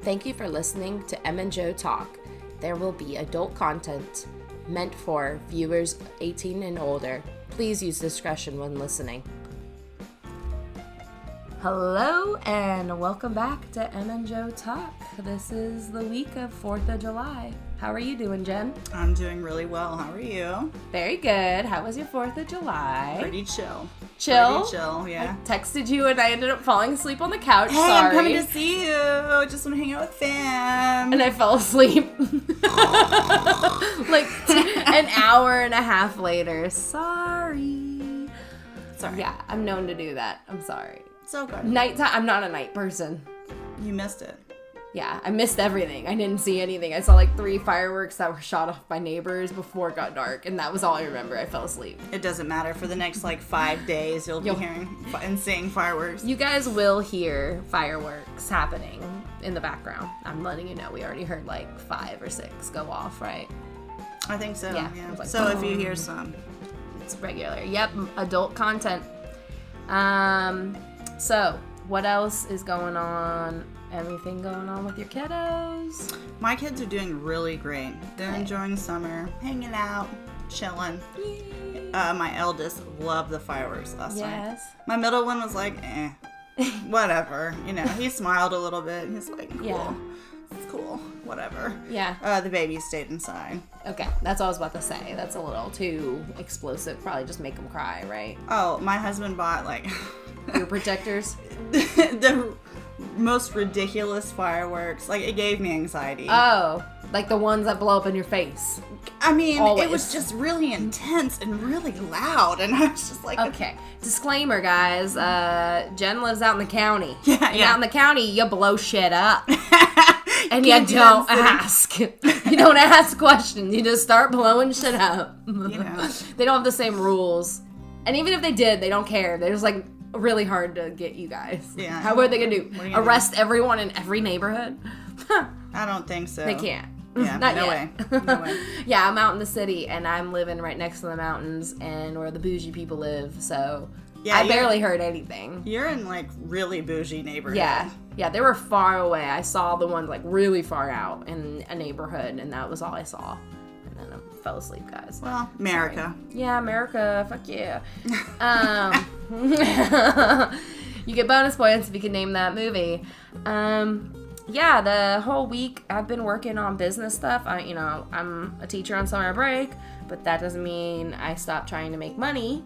Thank you for listening to Em and Joe Talk. There will be adult content meant for viewers 18 and older. Please use discretion when listening. Hello and welcome back to Em and Joe Talk. This is the week of 4th of July. How are you doing, Jen? I'm doing really well. How are you? Very good. How was your 4th of July? Pretty chill. Chill? Pretty chill, yeah. I texted you and I ended up falling asleep on the couch. Hey, Sorry. I'm coming to see you. Just want to hang out with fam. And I fell asleep like an hour and a half later. Sorry. Yeah, I'm known to do that. I'm sorry. It's okay. Nighttime, I'm not a night person. You missed it. Yeah, I missed everything. I didn't see anything. I saw like 3 fireworks that were shot off by neighbors before it got dark, and that was all I remember. I fell asleep. It doesn't matter. For the next 5 days, you'll be hearing and seeing fireworks. You guys will hear fireworks happening in the background. I'm letting you know. We already heard 5 or 6 go off, right? I think so. Yeah. So if you hear some, it's regular. Yep, adult content. So what else is going on? Anything going on with your kiddos? My kids are doing really great. They're enjoying summer, hanging out, chilling. My eldest loved the fireworks last night. My middle one was like, whatever. He smiled a little bit. He's like, cool. Yeah. It's cool. Whatever. Yeah. The baby stayed inside. Okay, that's what I was about to say. That's a little too explosive. Probably just make them cry, right? Oh, my husband bought your protectors. the most ridiculous fireworks. It gave me anxiety. Oh, like the ones that blow up in your face. I mean, Always. It was just really intense and really loud, and I was just like... Okay, disclaimer, guys. Jen lives out in the county. Yeah. Out in the county, you blow shit up. And you don't ask. You don't ask questions. You just start blowing shit up. They don't have the same rules. And even if they did, they don't care. They're just really hard to get you guys. Yeah. How are they going to do? Arrest everyone in every neighborhood? I don't think so. They can't. Yeah, Not no yet. way. No way. Yeah, I'm out in the city, and I'm living right next to the mountains and where the bougie people live, so I barely heard anything. You're in, really bougie neighborhood. Yeah, they were far away. I saw the ones, really far out in a neighborhood, and that was all I saw. And then I fell asleep, guys. Well, America. Sorry. Yeah, America. Fuck yeah. You get bonus points if you can name that movie. Yeah, the whole week I've been working on business stuff. I'm a teacher on summer break, but that doesn't mean I stopped trying to make money.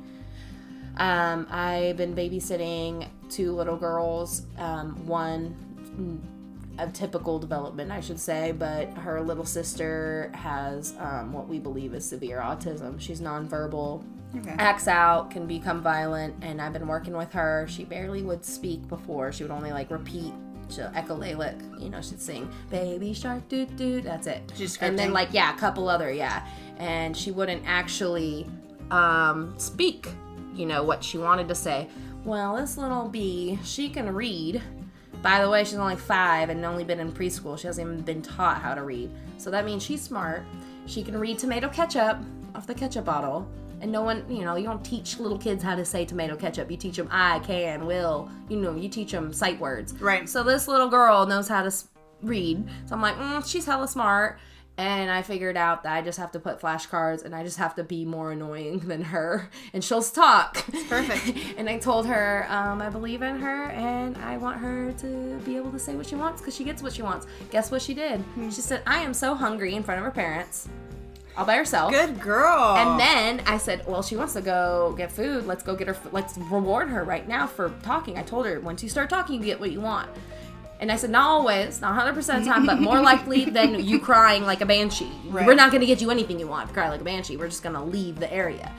I've been babysitting 2 little girls. One, a typical development, I should say, but her little sister has what we believe is severe autism. She's nonverbal, acts out, can become violent, and I've been working with her. She barely would speak before. She would only repeat. She'll echolalic, she'd sing baby shark doo doo, that's it. And then a couple other, and she wouldn't actually speak what she wanted to say. Well, this little bee, she can read. By the way, she's only 5 and only been in preschool. She hasn't even been taught how to read, so that means she's smart. She can read tomato ketchup off the ketchup bottle. And no one, you don't teach little kids how to say tomato ketchup. You teach them I, can, will. You teach them sight words. Right. So this little girl knows how to read. So I'm like, she's hella smart. And I figured out that I just have to put flashcards and I just have to be more annoying than her. And she'll talk. Perfect. And I told her I believe in her and I want her to be able to say what she wants because she gets what she wants. Guess what she did? She said, I am so hungry in front of her parents. All by herself. Good girl. And then I said, well, she wants to go get food. Let's go get her. Let's reward her right now for talking. I told her, once you start talking, you get what you want. And I said, not always, not 100% of the time, but more likely than you crying like a banshee. Right. We're not going to get you anything you want if you cry like a banshee. We're just going to leave the area.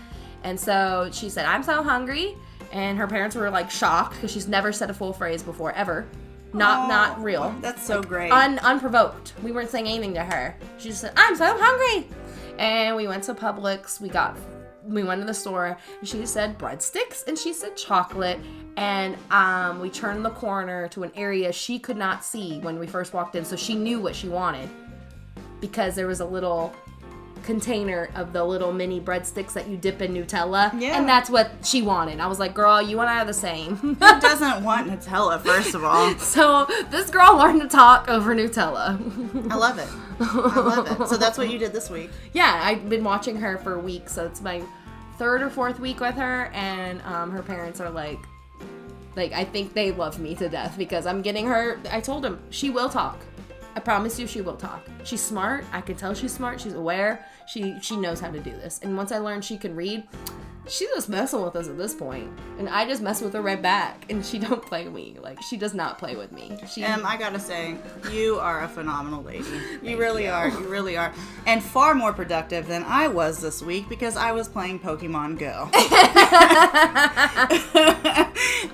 And so she said, I'm so hungry. And her parents were shocked because she's never said a full phrase before, ever. Not real. That's so great. Unprovoked. We weren't saying anything to her. She just said, I'm so hungry. And we went to Publix. We went to the store, and she said breadsticks, and she said chocolate, and we turned the corner to an area she could not see when we first walked in, so she knew what she wanted, because there was a little container of the little mini breadsticks that you dip in Nutella. Yeah. And that's what she wanted. I was like, girl, you and I are the same. Who doesn't want Nutella, first of all? So this girl learned to talk over Nutella. I love it. I love it. So that's what you did this week. Yeah, I've been watching her for weeks, so it's my 3rd or 4th week with her, and her parents are like, I think they love me to death because I'm getting her. I told them she will talk. I promise you she will talk. She's smart. I can tell she's smart. She's aware. She knows how to do this. And once I learned she can read, she's just messing with us at this point. And I just mess with her right back. And she don't play with me. Like, she does not play with me. I gotta say, you are a phenomenal lady. You really are. You really are. And far more productive than I was this week because I was playing Pokemon Go.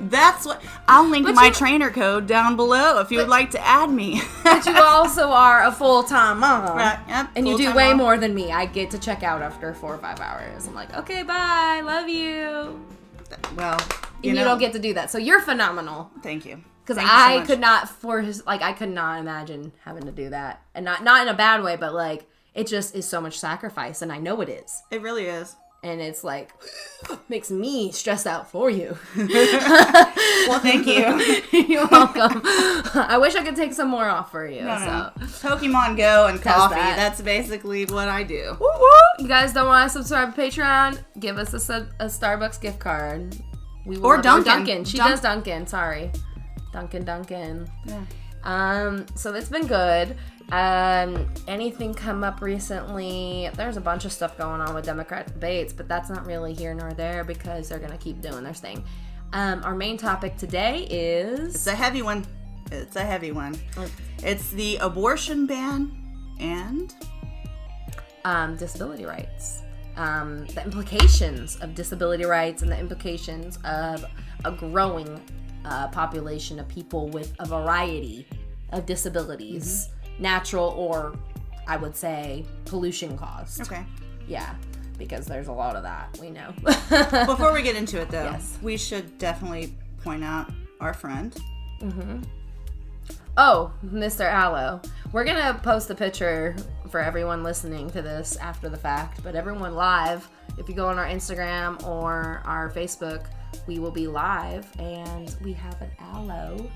That's what... I'll link my trainer code down below if you would like to add me. But you also are a full-time mom. Right, yep, and you do way more than me. I get to check out after 4 or 5 hours. I'm like, okay, bye. Love you. Well, you don't get to do that. So you're phenomenal. Thank you. Because I could not I could not imagine having to do that. And not in a bad way, but like, it just is so much sacrifice. And I know it is. It really is. And it's like, makes me stressed out for you. Well, thank you. You're welcome. I wish I could take some more off for you. No. Pokemon Go and coffee. That's basically what I do. Woo woo. You guys don't want to subscribe to Patreon? Give us a Starbucks gift card. Or Dunkin'. She does Dunkin'. Sorry. Dunkin'. Yeah. So it's been good. Anything come up recently? There's a bunch of stuff going on with Democrat debates, but that's not really here nor there because they're going to keep doing their thing. Our main topic today is... It's a heavy one. It's the abortion ban and... disability rights. The implications of disability rights and the implications of a growing population of people with a variety of disabilities. Mm-hmm. Natural or, I would say, pollution caused. Okay. Yeah, because there's a lot of that, we know. Before we get into it, though, yes. We should definitely point out our friend. Mm-hmm. Oh, Mr. Aloe. We're going to post a picture for everyone listening to this after the fact, but everyone live, if you go on our Instagram or our Facebook, we will be live, and we have an aloe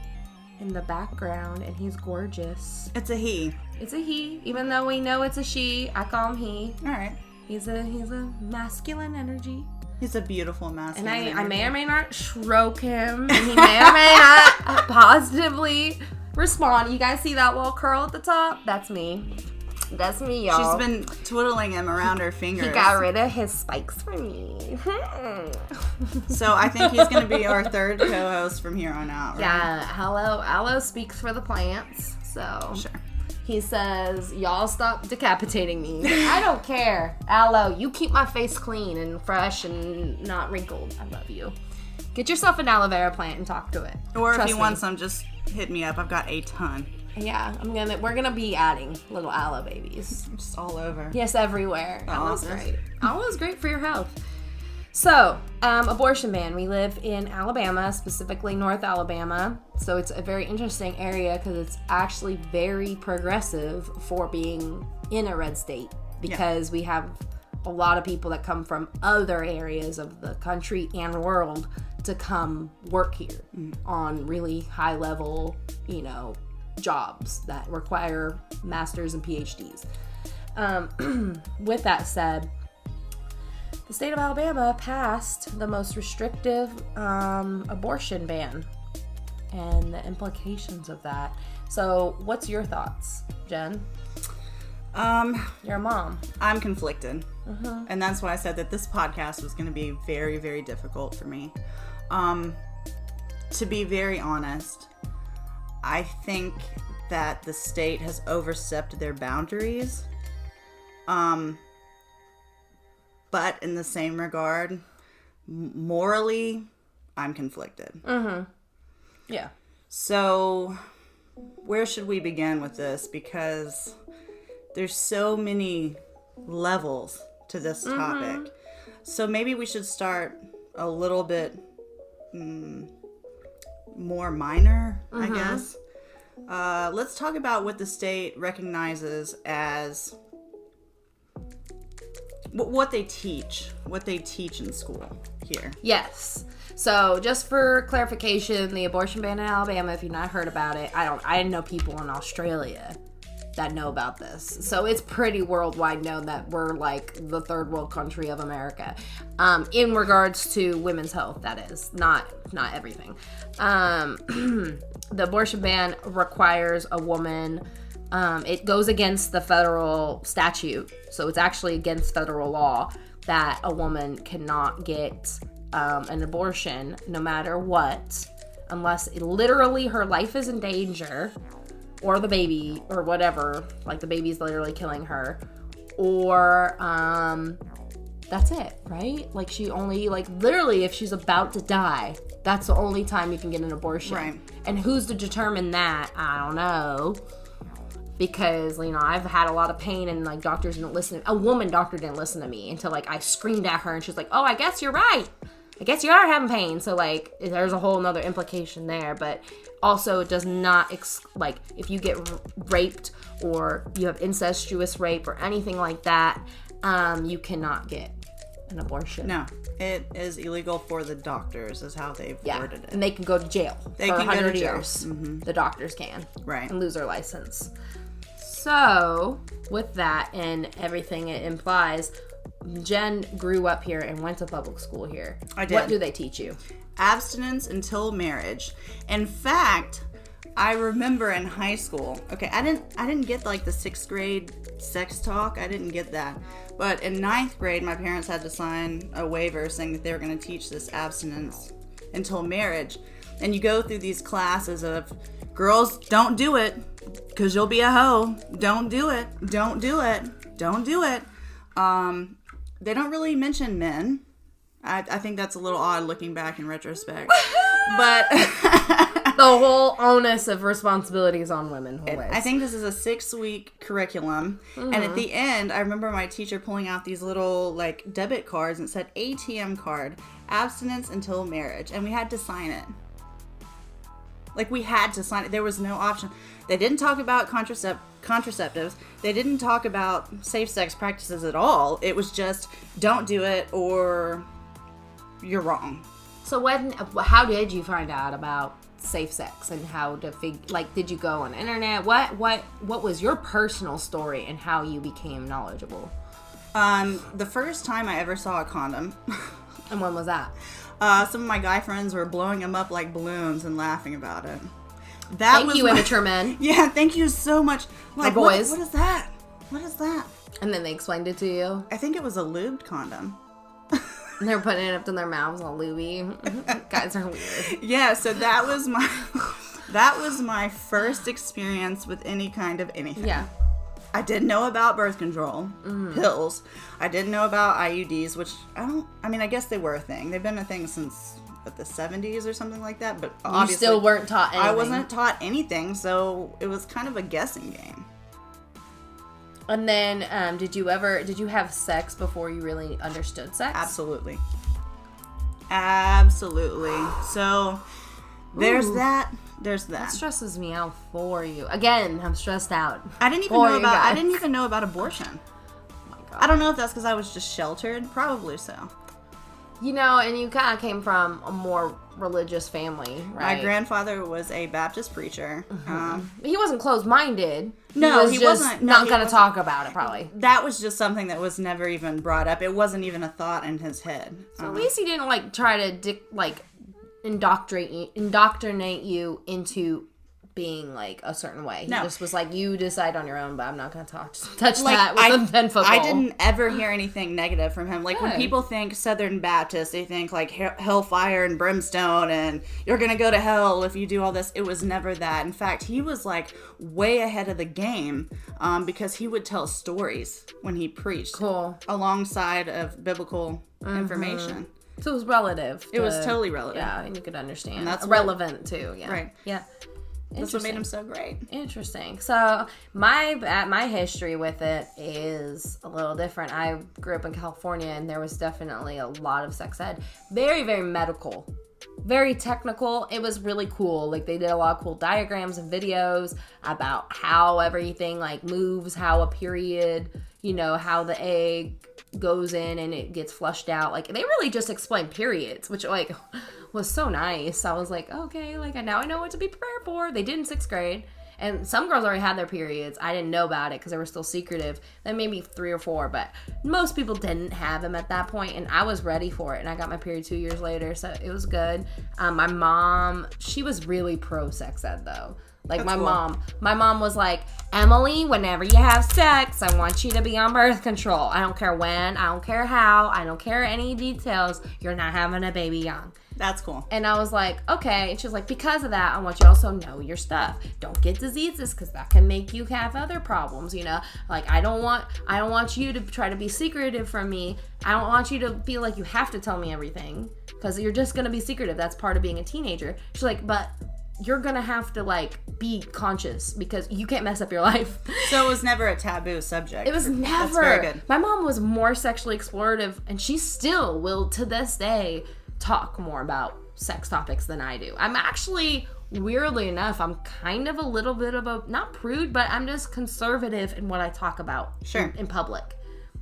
in the background, and he's gorgeous. It's a he. It's a he, even though we know it's a she. I call him he. All right. He's a masculine energy. He's a beautiful masculine energy. And I may or may not stroke him, and he may or may not positively respond. You guys see that little curl at the top? That's me. That's me, y'all. She's been twiddling him around her fingers. He got rid of his spikes for me. So I think he's going to be our 3rd co-host from here on out, right? Yeah, Aloe speaks for the plants, so... Sure. He says, y'all stop decapitating me. I don't care. Aloe, you keep my face clean and fresh and not wrinkled. I love you. Get yourself an aloe vera plant and talk to it. Or if you want some, just hit me up. I've got a ton. Yeah, we're gonna be adding little aloe babies. Just all over. Yes, everywhere. Aloe's great. Aloe's great for your health. So, abortion ban. We live in Alabama, specifically North Alabama. So it's a very interesting area because it's actually very progressive for being in a red state because we have a lot of people that come from other areas of the country and world to come work here on really high level, jobs that require masters and PhDs. With that said, the state of Alabama passed the most restrictive abortion ban and the implications of that. So what's your thoughts, Jen? You're a mom. I'm conflicted. Mm-hmm. And that's why I said that this podcast was going to be very, very difficult for me. To be very honest, I think that the state has overstepped their boundaries. But in the same regard, morally, I'm conflicted. Mm-hmm. Yeah. So, where should we begin with this? Because there's so many levels to this topic. Mm-hmm. So maybe we should start a little bit more minor, I guess. Let's talk about what the state recognizes as what they teach in school here. Yes. So just for clarification, the abortion ban in Alabama, if you've not heard about it, I know people in Australia that know about this. So it's pretty worldwide known that we're like the third world country of America. In regards to women's health, that is. Not everything. The abortion ban requires a woman, it goes against the federal statute. So it's actually against federal law that a woman cannot get an abortion no matter what, unless literally her life is in danger, or the baby, or whatever, like the baby's literally killing her, or that's it, right? Like she only, like literally if she's about to die, that's the only time you can get an abortion. Right. And who's to determine that? I don't know. Because, you know, I've had a lot of pain and, like, doctors didn't listen. A woman doctor didn't listen to me until, like, I screamed at her and she's like, oh, I guess you're right. I guess you are having pain. So, like, there's a whole nother implication there. But also it does not, like, if you get raped or you have incestuous rape or anything like that, you cannot get an abortion. No, it is illegal for the doctors is how they've worded it. And they can go to jail for 100 years. Mm-hmm. The doctors can. Right. And lose their license. So, with that and everything it implies, Jen grew up here and went to public school here. I did. What do they teach you? Abstinence until marriage. In fact, I remember in high school, okay, I didn't get like the 6th grade sex talk. I didn't get that. But in 9th grade, my parents had to sign a waiver saying that they were going to teach this abstinence until marriage. And you go through these classes of, girls, don't do it because you'll be a hoe. Don't do it. Don't do it. Don't do it. They don't really mention men. I think that's a little odd looking back in retrospect. But the whole onus of responsibility is on women always. I think this is a 6-week curriculum. Mm-hmm. And at the end, I remember my teacher pulling out these little like debit cards and it said ATM card, abstinence until marriage. And we had to sign it. Like, we had to sign it. There was no option. They didn't talk about contraceptives. They didn't talk about safe sex practices at all. It was just, don't do it or you're wrong. So how did you find out about safe sex and how to did you go on the internet? What was your personal story and how you became knowledgeable? The first time I ever saw a condom. And when was that? Some of my guy friends were blowing them up like balloons and laughing about it. Thank you, immature men. Yeah, thank you so much. Like, boys. What is that? What is that? And then they explained it to you? I think it was a lubed condom. And they're putting it up in their mouths all lubey. Guys are weird. Yeah, so that was my first experience with any kind of anything. Yeah. I didn't know about birth control pills. I didn't know about IUDs, which I guess they were a thing. They've been a thing since the 70s or something like that, but obviously you still weren't taught anything. I wasn't taught anything, so it was kind of a guessing game. And then, did you have sex before you really understood sex? Absolutely. So, there's that. There's that. That stresses me out for you. Again, I'm stressed out. I didn't even know about abortion. Oh my God. I don't know if that's because I was just sheltered. Probably so. You know, and you kind of came from a more religious family, right? My grandfather was a Baptist preacher. Mm-hmm. He wasn't closed-minded. No, he wasn't. Not going to talk about it, probably. That was just something that was never even brought up. It wasn't even a thought in his head. So at least he didn't try to indoctrinate you into being a certain way. He just was like, you decide on your own, but I'm not going to touch that with a 10-foot pole. I didn't ever hear anything negative from him. When people think Southern Baptist, they think hellfire and brimstone and you're going to go to hell if you do all this. It was never that. In fact, he was way ahead of the game because he would tell stories when he preached. Cool. Alongside of biblical information. So it was relative. It was totally relative. Yeah, and you could understand. And that's relevant too. Yeah. Right. Yeah. That's what made him so great. Interesting. So my history with it is a little different. I grew up in California, and there was definitely a lot of sex ed. Very, very medical very technical. It was really cool. Like, they did a lot of cool diagrams and videos about how everything, like, moves, how a period, you know, how the egg goes in and it gets flushed out. Like, they really just explained periods, which, like, was so nice. I was like, okay, like, now I know what to be prepared for. They did in 6th grade. And some girls already had their periods. I didn't know about it because they were still secretive. Then maybe 3 or 4, but most people didn't have them at that point, and I was ready for it. And I got my period 2 years later, so it was good. My mom, she was really pro sex ed though. Like, that's cool. My mom was like, Emily, whenever you have sex, I want you to be on birth control. I don't care when, I don't care how, I don't care any details. You're not having a baby young. That's cool. And I was like, okay. And she was like, because of that, I want you to also know your stuff. Don't get diseases because that can make you have other problems, you know? Like, I don't want you to try to be secretive from me. I don't want you to feel like you have to tell me everything because you're just going to be secretive. That's part of being a teenager. She's like, but you're going to have to, like, be conscious because you can't mess up your life. So it was never a taboo subject. It was never. That's very good. My mom was more sexually explorative, and she still will, to this day, talk more about sex topics than I do. I'm actually, weirdly enough, I'm kind of a little bit of a, not prude, but I'm just conservative in what I talk about in public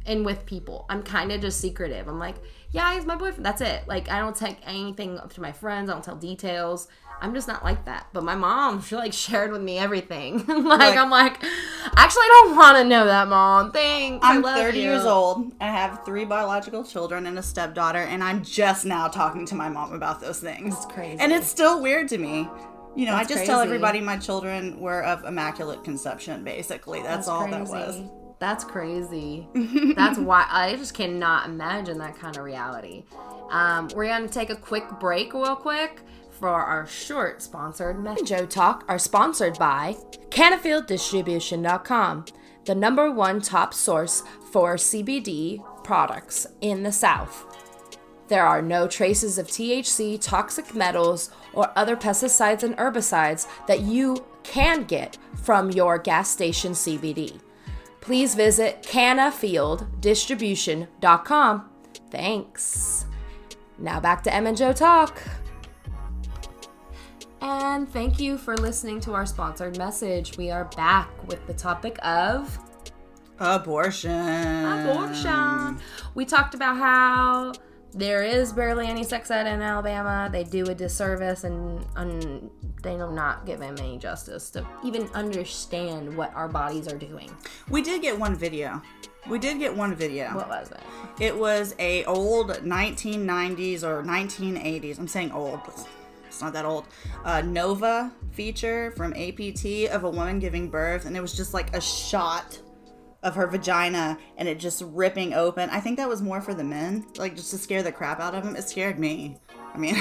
and with people. I'm kind of just secretive. I'm like, yeah, he's my boyfriend. That's it. Like, I don't take anything up to my friends. I don't tell details. I'm just not like that. But my mom, she, like, shared with me everything. I'm like, actually, I don't want to know that, Mom. Thanks. I'm 30 years old. I have 3 biological children and a stepdaughter, and I'm just now talking to my mom about those things. That's crazy. And it's still weird to me. You know, I just tell everybody my children were of immaculate conception, basically. That's all that was. That's crazy. That's why I just cannot imagine that kind of reality. We're going to take a quick break real quick for our short sponsored message. Joe Talk are sponsored by CanafieldDistribution.com, the #1 top source for CBD products in the South. There are no traces of THC, toxic metals, or other pesticides and herbicides that you can get from your gas station CBD. Please visit CanafieldDistribution.com. Thanks. Now back to Em and Joe Talk. And thank you for listening to our sponsored message. We are back with the topic of abortion. We talked about how there is barely any sex ed in Alabama. They do a disservice and they do not give him any justice to even understand what our bodies are doing. We did get one video. What was it? It was a old 1990s or 1980s. I'm saying old, but it's not that old. Nova feature from APT of a woman giving birth, and it was just like a shot of her vagina and it just ripping open. I think that was more for the men, like just to scare the crap out of them. It scared me. I mean,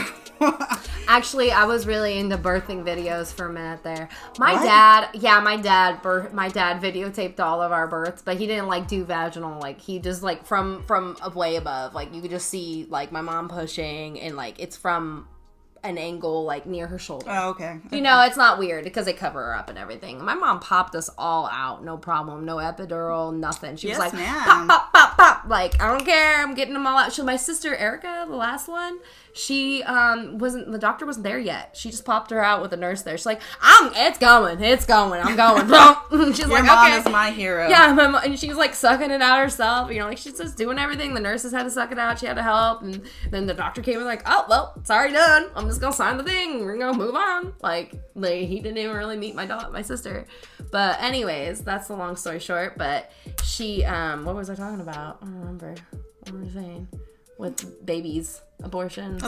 actually, I was really into birthing videos for a minute there. My dad videotaped all of our births, but he didn't like do vaginal. Like, he just like from way above. Like, you could just see like my mom pushing, and like it's from an angle like near her shoulder. Oh, okay. You know, it's not weird because they cover her up and everything. My mom popped us all out, no problem, no epidural, nothing. She was like, pop, pop, pop, pop. Like, I don't care, I'm getting them all out. My sister Erica, the last one, she the doctor wasn't there yet. She just popped her out with a nurse there. She's like, it's going, I'm going. She's Your like, mom okay. is my hero. Yeah, my mom, and she's like sucking it out herself. You know, like she's just doing everything. The nurses had to suck it out. She had to help, and then the doctor came and like, oh well, it's already done. I'm just gonna sign the thing. We're gonna move on. Like he didn't even really meet my sister. But anyways, that's the long story short. But she, what was I talking about? I don't remember. What were we saying? With babies. Abortions.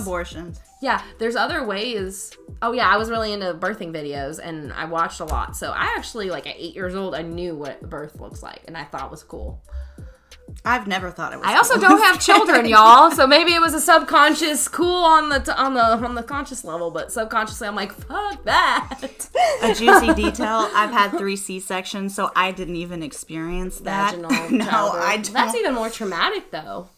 Yeah, there's other ways. Oh yeah, I was really into birthing videos and I watched a lot. So I actually, like at 8 years old, I knew what birth looks like and I thought it was cool. I've never thought it was I also don't have children, y'all, so maybe it was a subconscious cool on the conscious level, but subconsciously I'm like, fuck that. A juicy detail, I've had 3 C-sections, so I didn't even experience that. Vaginal no, I don't. That's even more traumatic though.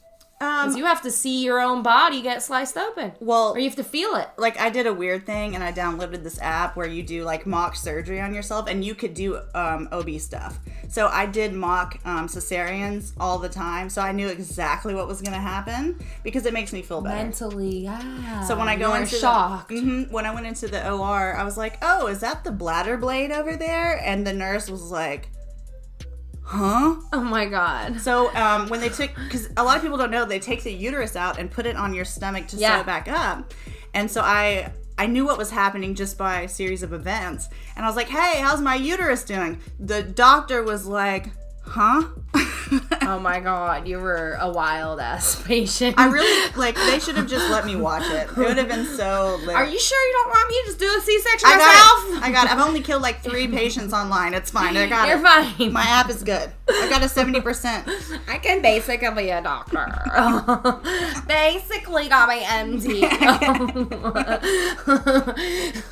Because you have to see your own body get sliced open. Well, or you have to feel it. Like, I did a weird thing, and I downloaded this app where you do, like, mock surgery on yourself, and you could do OB stuff. So I did mock cesareans all the time, so I knew exactly what was going to happen, because it makes me feel better. Mentally, yeah. So when I go into shocked. When I went into the OR, I was like, oh, is that the bladder blade over there? And the nurse was like, huh? Oh my God. So when they took, because a lot of people don't know, they take the uterus out and put it on your stomach to sew it back up. And so I knew what was happening just by a series of events. And I was like, hey, how's my uterus doing? The doctor was like, huh? Oh my God, you were a wild ass patient. I really, like, they should have just let me watch it. It would have been so lit. Are you sure you don't want me to just do a C-section myself? I got it. I've only killed like 3 patients online. It's fine. I got You're fine. My app is good. I got a 70%. I can basically be a doctor. Basically got my MD.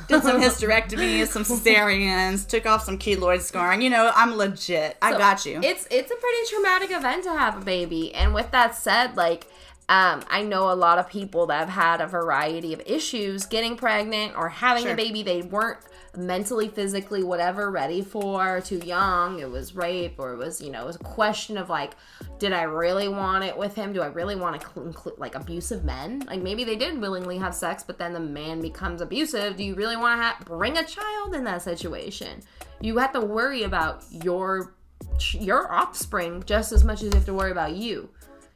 Did some hysterectomies, some cesareans, took off some keloid scarring. You know, I'm legit. I got you. It's a pretty traumatic event to have a baby. And with that said, like, I know a lot of people that have had a variety of issues getting pregnant or having a baby they weren't mentally, physically, whatever, ready for, too young. It was rape, or it was, it was a question of like, did I really want it with him? Do I really want to include like abusive men? Like maybe they did willingly have sex, but then the man becomes abusive. Do you really want to bring a child in that situation? You have to worry about your offspring just as much as you have to worry about you,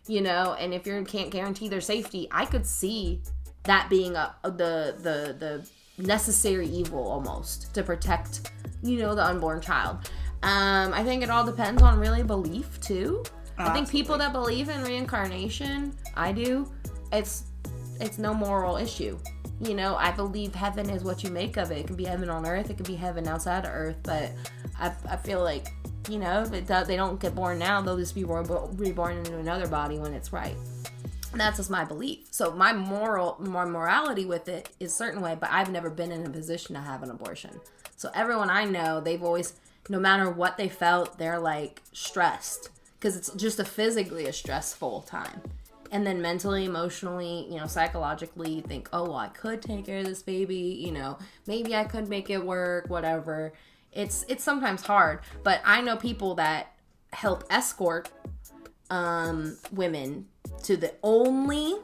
and if you can't guarantee their safety, I could see that being the necessary evil almost to protect, the unborn child. I think it all depends on really belief too. I think people that believe in reincarnation, I do, it's no moral issue. I believe heaven is what you make of it. It can be heaven on earth, it can be heaven outside of earth, but I feel like, they don't get born now, they'll just be reborn into another body when it's right. And that's just my belief. So my morality with it is a certain way, but I've never been in a position to have an abortion. So everyone I know, they've always, no matter what they felt, they're like stressed because it's just physically a stressful time. And then mentally, emotionally, psychologically, you think, oh, well, I could take care of this baby, maybe I could make it work, whatever. It's sometimes hard, but I know people that help escort women to the only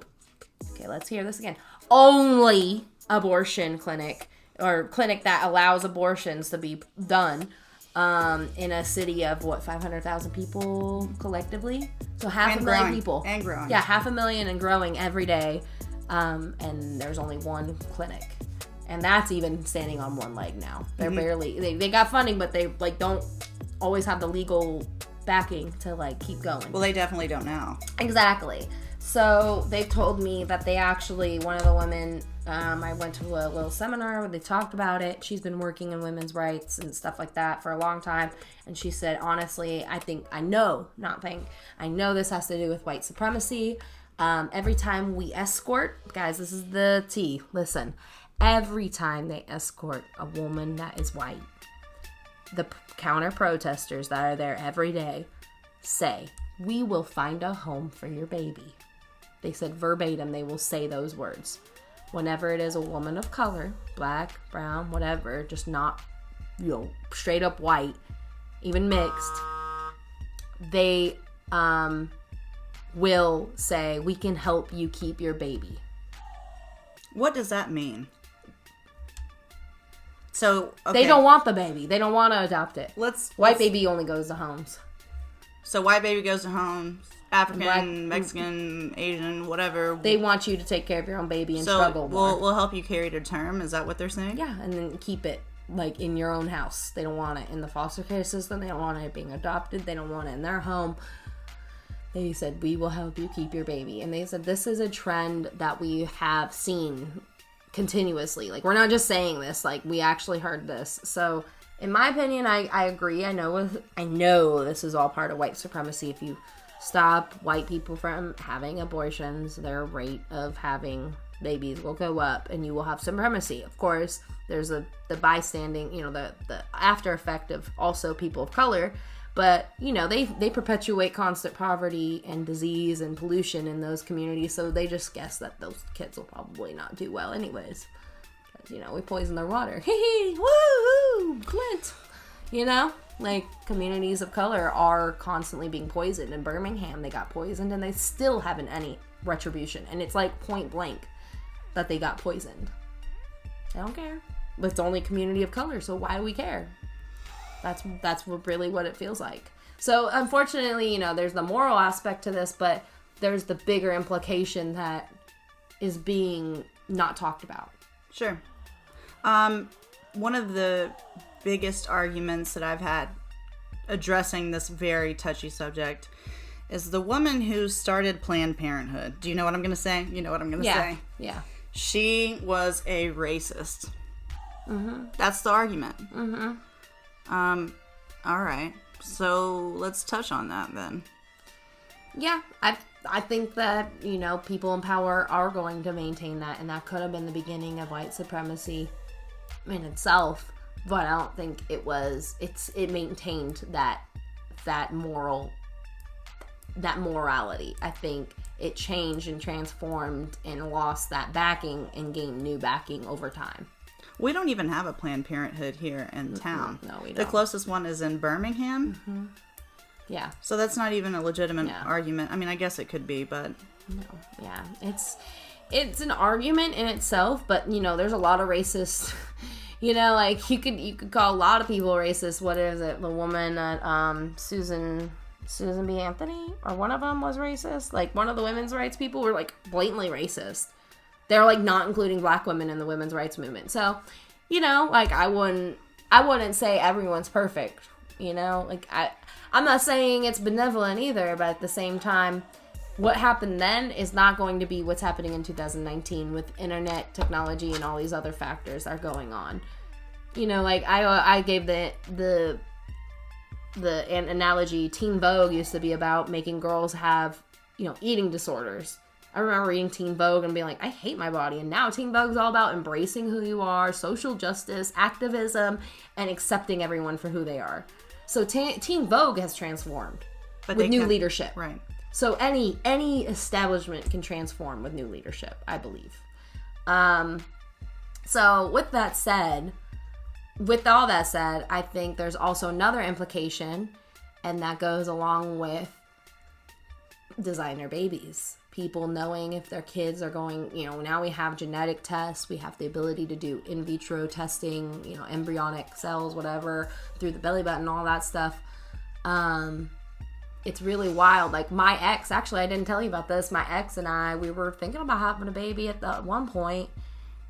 abortion clinic or clinic that allows abortions to be done in a city of 500,000 people collectively. So 500,000 people. And growing. Yeah, 500,000 and growing every day. And there's only one clinic. And that's even standing on one leg now. They're barely, they got funding, but they don't always have the legal backing to keep going. Well, they definitely don't now. Exactly. So they told me that they actually, one of the women, I went to a little seminar where they talked about it. She's been working in women's rights and stuff like that for a long time. And she said, honestly, I know this has to do with white supremacy. Every time we escort, guys, this is the tea. Listen, every time they escort a woman that is white, the counter protesters that are there every day say, we will find a home for your baby. They said verbatim, they will say those words. Whenever it is a woman of color, black, brown, whatever, just not, straight up white, even mixed, they will say, we can help you keep your baby. What does that mean? So, okay. They don't want the baby. They don't want to adopt it. White baby only goes to homes. So white baby goes to homes. African, Black, Mexican, Asian, whatever. They want you to take care of your own baby and struggle more. So we'll help you carry to term. Is that what they're saying? Yeah, and then keep it in your own house. They don't want it in the foster care system. They don't want it being adopted. They don't want it in their home. They said, we will help you keep your baby. And they said, this is a trend that we have seen continuously. We're not just saying this. We actually heard this. So, in my opinion, I agree. I know this is all part of white supremacy. If you stop white people from having abortions, their rate of having babies will go up and you will have supremacy. Of course, there's the bystanding, the after effect of also people of color. But, you know, they perpetuate constant poverty and disease and pollution in those communities, so they just guess that those kids will probably not do well anyways. Because, you know, we poison their water. Hee hee, woo-hoo, Clint. You know? Like, communities of color are constantly being poisoned. In Birmingham, they got poisoned, and they still haven't any retribution. And it's like point blank that they got poisoned. I don't care. But it's only community of color, so why do we care? That's really what it feels like. So, unfortunately, you know, there's the moral aspect to this, but there's the bigger implication that is being not talked about. Sure. One of the biggest arguments that I've had addressing this very touchy subject is the woman who started Planned Parenthood. Do you know what I'm going to say? You know what I'm going to say? Yeah. She was a racist. Mm-hmm. That's the argument. Mm-hmm. All right. So let's touch on that then. Yeah, I think that, you know, people in power are going to maintain that, and that could have been the beginning of white supremacy in itself, but I don't think it was. It maintained that morality. I think it changed and transformed and lost that backing and gained new backing over time. We don't even have a Planned Parenthood here in town. No, we don't. The closest one is in Birmingham. Mm-hmm. Yeah. So that's not even a legitimate argument. I mean, I guess it could be, but... No, yeah. It's an argument in itself, but, you know, there's a lot of racist... You know, like, you could call a lot of people racist. What is it? The woman that, Susan B. Anthony? Or one of them was racist? Like, one of the women's rights people were, like, blatantly racist. They're, like, not including black women in the women's rights movement. So, you know, like, I wouldn't say everyone's perfect, you know? Like, I'm not saying it's benevolent either, but at the same time, what happened then is not going to be what's happening in 2019 with internet technology and all these other factors that are going on. You know, like, I gave the analogy, Teen Vogue used to be about making girls have, you know, eating disorders. I remember reading Teen Vogue and being like, I hate my body. And now Teen Vogue is all about embracing who you are, social justice, activism, and accepting everyone for who they are. So Teen Vogue has transformed with new leadership. Right. So any establishment can transform with new leadership, I believe. So with all that said, I think there's also another implication, and that goes along with designer babies. People knowing if their kids are going, you know, now we have genetic tests, we have the ability to do in vitro testing, you know, embryonic cells, whatever, through the belly button, all that stuff. It's really wild. Like, my ex, actually, I didn't tell you about this, my ex and I, we were thinking about having a baby at one point.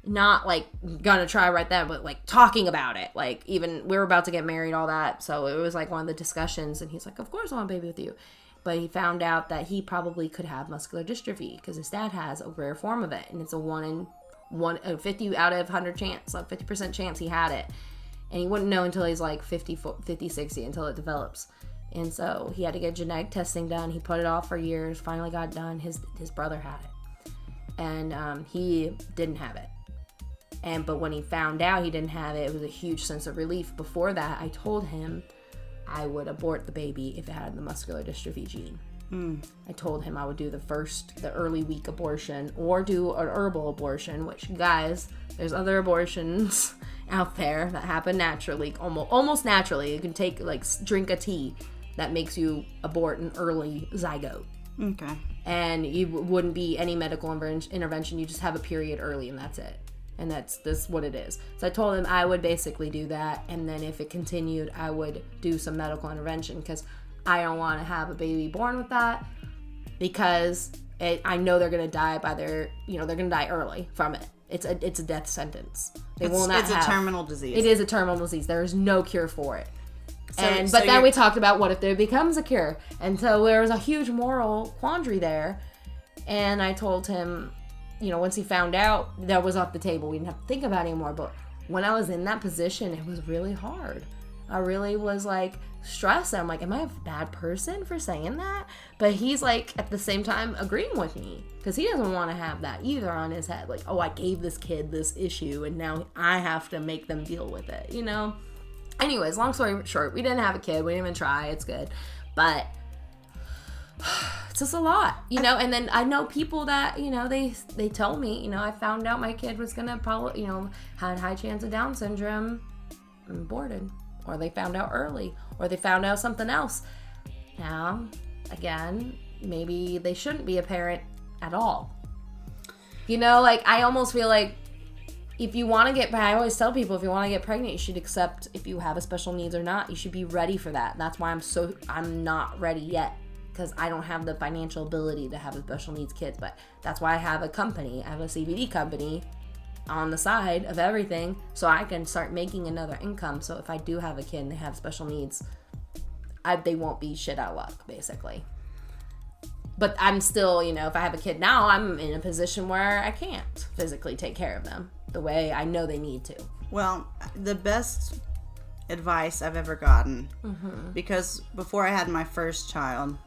Not, like, gonna try right then, but, like, talking about it. Like, even, we were about to get married, all that, so it was, like, one of the discussions, and he's like, of course I want a baby with you. But he found out that he probably could have muscular dystrophy because his dad has a rare form of it. And it's a 50 out of 100 chance, like 50% chance he had it. And he wouldn't know until he's like 50, 60, until it develops. And so he had to get genetic testing done. He put it off for years, finally got it done. His brother had it. And he didn't have it. But when he found out he didn't have it, it was a huge sense of relief. Before that, I told him I would abort the baby if it had the muscular dystrophy gene. I told him I would do the early week abortion or do an herbal abortion, which, guys, there's other abortions out there that happen naturally, almost naturally. You can take, like, drink a tea that makes you abort an early zygote. Okay. And you wouldn't be any medical intervention. You just have a period early and that's it. And that's what it is. So I told him I would basically do that. And then if it continued, I would do some medical intervention because I don't want to have a baby born with that because I know they're going to die they're going to die early from it. It's a death sentence. It's a terminal disease. It is a terminal disease. There is no cure for it. But then we talked about what if there becomes a cure. And so there was a huge moral quandary there. And I told him, you know, once he found out, that was off the table. We didn't have to think about it anymore. But when I was in that position, it was really hard. I really was, like, stressed. I'm like, am I a bad person for saying that? But he's, like, at the same time agreeing with me. Because he doesn't want to have that either on his head. Like, oh, I gave this kid this issue, and now I have to make them deal with it, you know? Anyways, long story short, we didn't have a kid. We didn't even try. It's good. But it's just a lot, you know? And then I know people that, you know, they told me, you know, I found out my kid was going to probably, you know, had high chance of Down syndrome and aborted. Or they found out early. Or they found out something else. Now, again, maybe they shouldn't be a parent at all. You know, like, I almost feel like if you want to get, I always tell people, if you want to get pregnant, you should accept if you have a special needs or not. You should be ready for that. That's why I'm not ready yet, because I don't have the financial ability to have a special needs kids. But that's why I have a company. I have a CBD company on the side of everything, so I can start making another income. So if I do have a kid and they have special needs, they won't be shit out of luck, basically. But I'm still, you know, if I have a kid now, I'm in a position where I can't physically take care of them the way I know they need to. Well, the best advice I've ever gotten, because before I had my first child,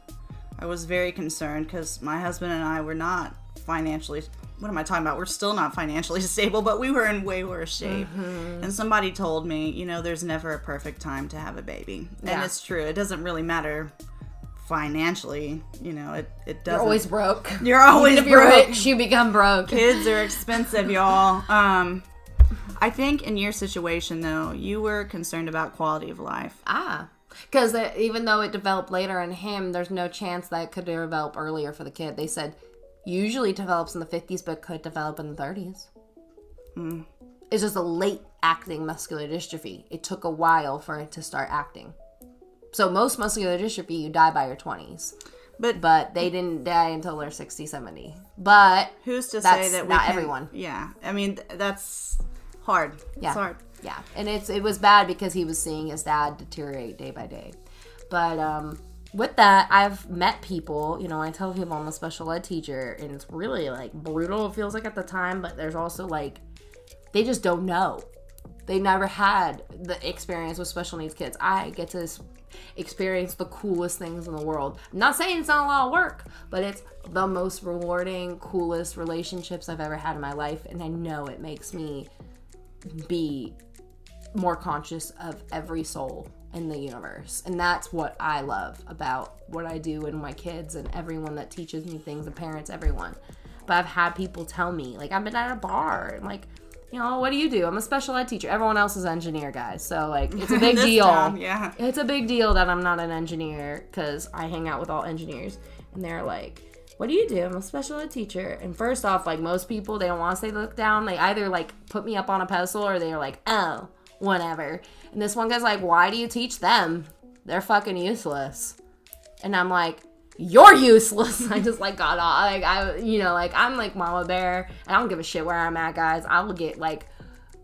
I was very concerned because my husband and I were not financially, what am I talking about? We're still not financially stable, but we were in way worse shape. And somebody told me, you know, there's never a perfect time to have a baby. Yeah. And it's true. It doesn't really matter financially, you know, it doesn't. You're always broke. You're always Even if you're rich, you become broke. Kids are expensive, y'all. I think in your situation, though, you were concerned about quality of life. Because even though it developed later in him, there's no chance that it could develop earlier for the kid. They said usually develops in the 50s, but could develop in the 30s. It's just a late acting muscular dystrophy. It took a while for it to start acting. So most muscular dystrophy, you die by your 20s. But they didn't die until they're 60, 70. But who's to say that not everyone. Yeah. I mean, that's hard. Yeah. It's hard. Yeah. And it was bad because he was seeing his dad deteriorate day by day. But with that, I've met people, you know, I tell people I'm a special ed teacher, and it's really, like, brutal, it feels like at the time, but there's also, like, they just don't know. They never had the experience with special needs kids. I get to experience the coolest things in the world. I'm not saying it's not a lot of work, but it's the most rewarding, coolest relationships I've ever had in my life, and I know it makes me be more conscious of every soul in the universe. And that's what I love about what I do and my kids and everyone that teaches me things, the parents, everyone. But I've had people tell me, like, I've been at a bar and, like, you know, what do you do? I'm a special ed teacher. Everyone else is an engineer, guys. So, like, it's a big deal. Town, yeah. It's a big deal that I'm not an engineer because I hang out with all engineers. And they're like, what do you do? I'm a special ed teacher. And first off, like, most people, they don't want to say look down. They either, like, put me up on a pedestal or they're like, oh, whatever. And this one guy's like, why do you teach them? They're fucking useless. And I'm like, you're useless. I just, like, got off. Like, I'm like Mama Bear. And I don't give a shit where I'm at, guys. I will get, like,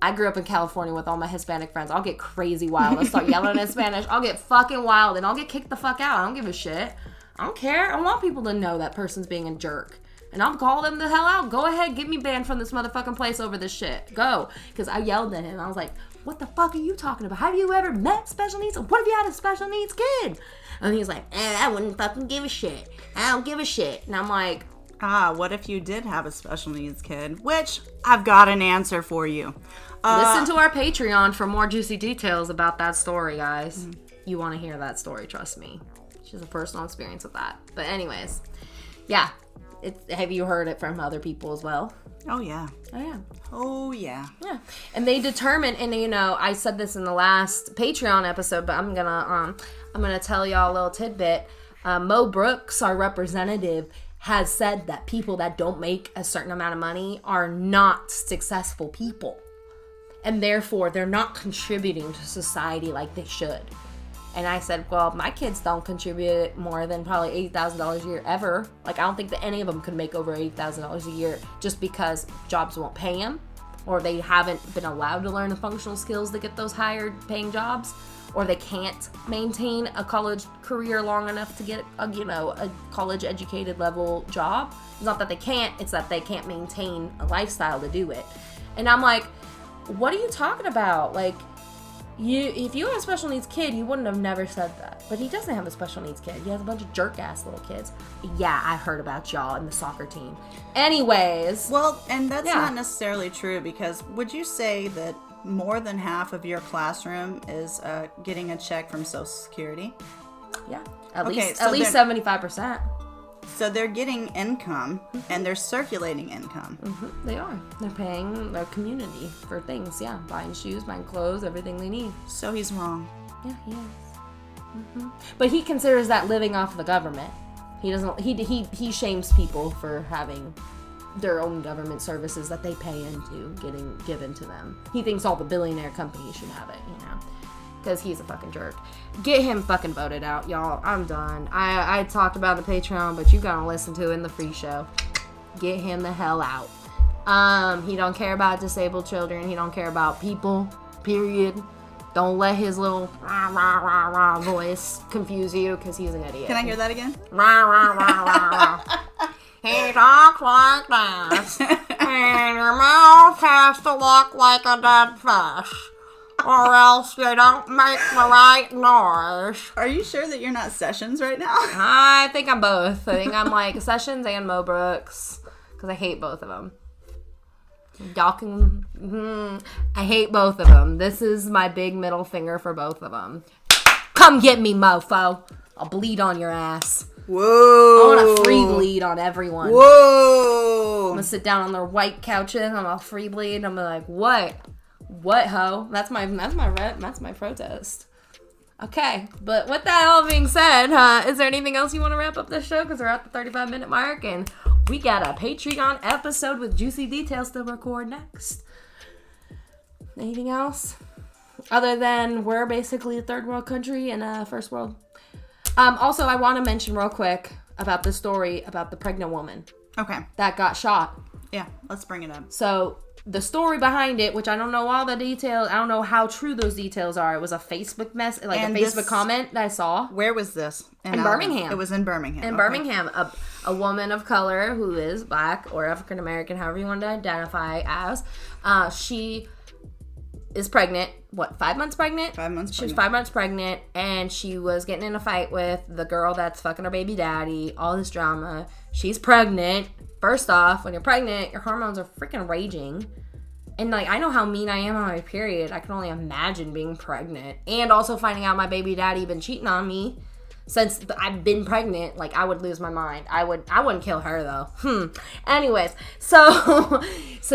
I grew up in California with all my Hispanic friends. I'll get crazy wild. I'll start yelling in Spanish. I'll get fucking wild and I'll get kicked the fuck out. I don't give a shit. I don't care. I want people to know that person's being a jerk. And I'll call them the hell out. Go ahead, get me banned from this motherfucking place over this shit. Go. Because I yelled at him. I was like, what the fuck are you talking about? Have you ever met special needs? What if you had a special needs kid? And he's like, I wouldn't fucking give a shit. I don't give a shit. And I'm like, what if you did have a special needs kid? Which I've got an answer for you. Listen to our Patreon for more juicy details about that story, guys. You want to hear that story, trust me. She has a personal experience with that. But anyways, yeah. Have you heard it from other people as well? Oh, yeah. Oh, yeah. Oh, yeah. Yeah. And they determine, and, you know, I said this in the last Patreon episode, but I'm gonna tell y'all a little tidbit. Mo Brooks, our representative, has said that people that don't make a certain amount of money are not successful people. And therefore, they're not contributing to society like they should. And I said, well, my kids don't contribute more than probably $80,000 a year ever. Like, I don't think that any of them could make over $80,000 a year just because jobs won't pay them, or they haven't been allowed to learn the functional skills to get those higher paying jobs, or they can't maintain a college career long enough to get a college educated level job. It's not that they can't, it's that they can't maintain a lifestyle to do it. And I'm like, what are you talking about? Like, if you had a special needs kid, you wouldn't have never said that. But he doesn't have a special needs kid. He has a bunch of jerk-ass little kids. Yeah, I heard about y'all in the soccer team. Anyways. Well, and that's not necessarily true, because would you say that more than half of your classroom is getting a check from Social Security. Yeah, at least 75%. So they're getting income, and they're circulating income. Mm-hmm. They are. They're paying their community for things. Yeah, buying shoes, buying clothes, everything they need. So he's wrong. Yeah, he is. Mm-hmm. But he considers that living off the government. He doesn't. He shames people for having their own government services that they pay into getting given to them. He thinks all the billionaire companies should have it. You know. Because he's a fucking jerk. Get him fucking voted out, y'all. I'm done. I talked about the Patreon, but you gotta listen to it in the free show. Get him the hell out. He don't care about disabled children. He don't care about people, period. Don't let his little rah, rah, rah, rah voice confuse you, because he's an idiot. Can I hear that again? Rah, rah, rah, rah, rah. He talks like this. And your mouth has to look like a dead fish. Or else you don't make the right noise. Are you sure that you're not Sessions right now? I think I'm both. I think I'm like Sessions and Mo Brooks. Because I hate both of them. Y'all can... I hate both of them. This is my big middle finger for both of them. Come get me, mofo. I'll bleed on your ass. Whoa. I want a free bleed on everyone. Whoa. I'm going to sit down on their white couches. I'm going to free bleed. I'm going to be like, what? What, ho? That's my protest. Okay, but with that all being said, is there anything else you want to wrap up this show? Because we're at the 35-minute mark, and we got a Patreon episode with juicy details to record next. Anything else? Other than we're basically a third world country and a first world. Also, I want to mention real quick about the story about the pregnant woman. Okay. That got shot. Yeah, let's bring it up. So... the story behind it, which I don't know all the details, I don't know how true those details are. It was a Facebook Facebook comment that I saw. Where was this? In Birmingham. It was in Birmingham. In Birmingham. A woman of color who is black or African American, however you want to identify as, she is pregnant. 5 months pregnant? 5 months pregnant. She was 5 months pregnant, and she was getting in a fight with the girl that's fucking her baby daddy. All this drama. She's pregnant. First off, when you're pregnant, your hormones are freaking raging. And, like, I know how mean I am on my period. I can only imagine being pregnant. And also finding out my baby daddy been cheating on me since I've been pregnant. Like, I would lose my mind. I wouldn't kill her, though. Anyways, so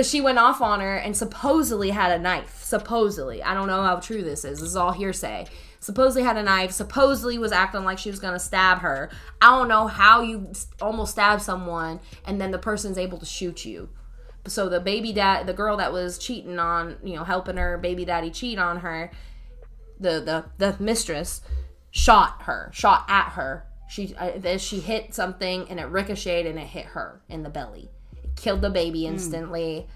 she went off on her and supposedly had a knife. Supposedly. I don't know how true this is. This is all hearsay. Supposedly had a knife, supposedly was acting like she was going to stab her. I don't know how you almost stab someone and then the person's able to shoot you. So the girl that was cheating on, helping her baby daddy cheat on her, the mistress, shot at her. She hit something and it ricocheted and it hit her in the belly. It killed the baby instantly.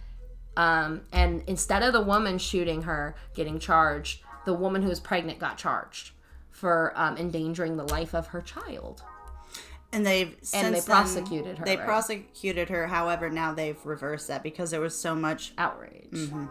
And instead of the woman shooting her, getting charged, the woman who was pregnant got charged for endangering the life of her child. And they prosecuted her. They prosecuted her. However, now they've reversed that because there was so much outrage. Mm-hmm.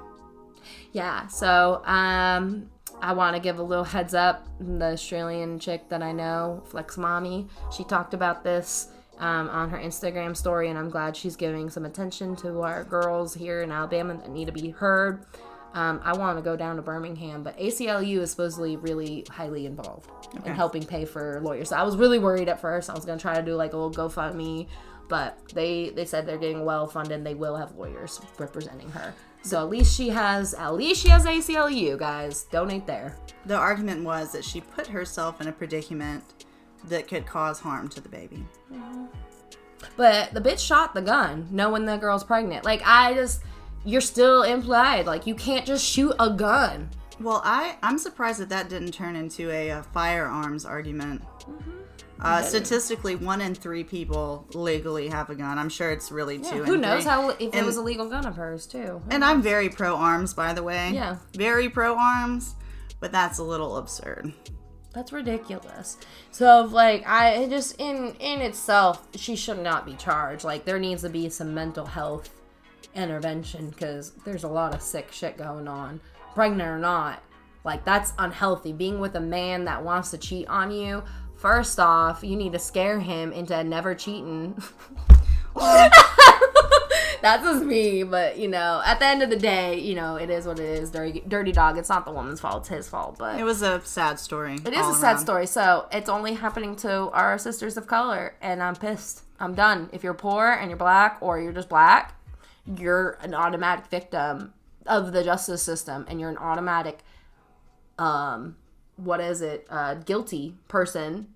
Yeah. So I want to give a little heads up. The Australian chick that I know, Flex Mommy, she talked about this on her Instagram story, and I'm glad she's giving some attention to our girls here in Alabama that need to be heard. I want to go down to Birmingham, but ACLU is supposedly really highly involved in helping pay for lawyers. So I was really worried at first. I was going to try to do like a little GoFundMe, but they said they're getting well funded and they will have lawyers representing her. So at least she has ACLU, guys. Donate there. The argument was that she put herself in a predicament that could cause harm to the baby. Mm-hmm. But the bitch shot the gun knowing the girl's pregnant. Like, you're still implied. Like, you can't just shoot a gun. Well, I'm surprised that didn't turn into a firearms argument. Mm-hmm. Statistically, 1 in 3 people legally have a gun. I'm sure it's really 2 in 3. Who knows if it was a legal gun of hers, too. And I'm very pro-arms, by the way. Yeah. Very pro-arms, but that's a little absurd. That's ridiculous. So, like, in itself, she should not be charged. Like, there needs to be some mental health intervention because there's a lot of sick shit going on, pregnant or not. Like, that's unhealthy. Being with a man that wants to cheat on you, first off, you need to scare him into never cheating. That's just me, but, at the end of the day, it is what it is. Dirty dog. It's not the woman's fault. It's his fault, but... It was a sad story. It is a sad story, so it's only happening to our sisters of color, and I'm pissed. I'm done. If you're poor and you're black, or you're just black, you're an automatic victim of the justice system, and you're an automatic, guilty person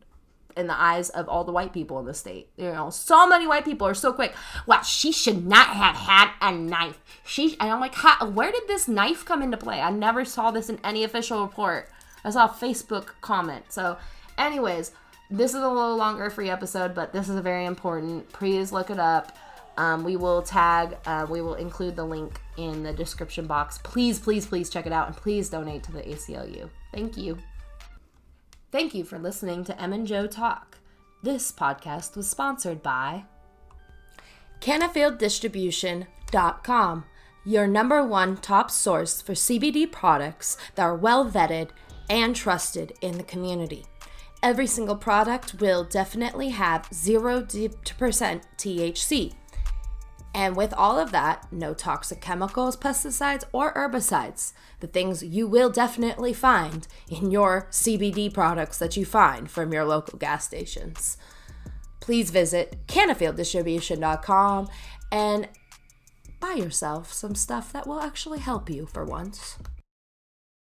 in the eyes of all the white people in the state. So many white people are so quick. Well, she should not have had a knife. And I'm like, where did this knife come into play? I never saw this in any official report. I saw a Facebook comment. So, anyways, this is a little longer free episode, but this is very important. Please look it up. We will include the link in the description box. Please, please, please check it out, and please donate to the ACLU. Thank you. Thank you for listening to Em and Joe Talk. This podcast was sponsored by CanafieldDistribution.com, your #1 top source for CBD products that are well vetted and trusted in the community. Every single product will definitely have 0% THC. And with all of that, no toxic chemicals, pesticides, or herbicides. The things you will definitely find in your CBD products that you find from your local gas stations. Please visit CanafieldDistribution.com and buy yourself some stuff that will actually help you for once.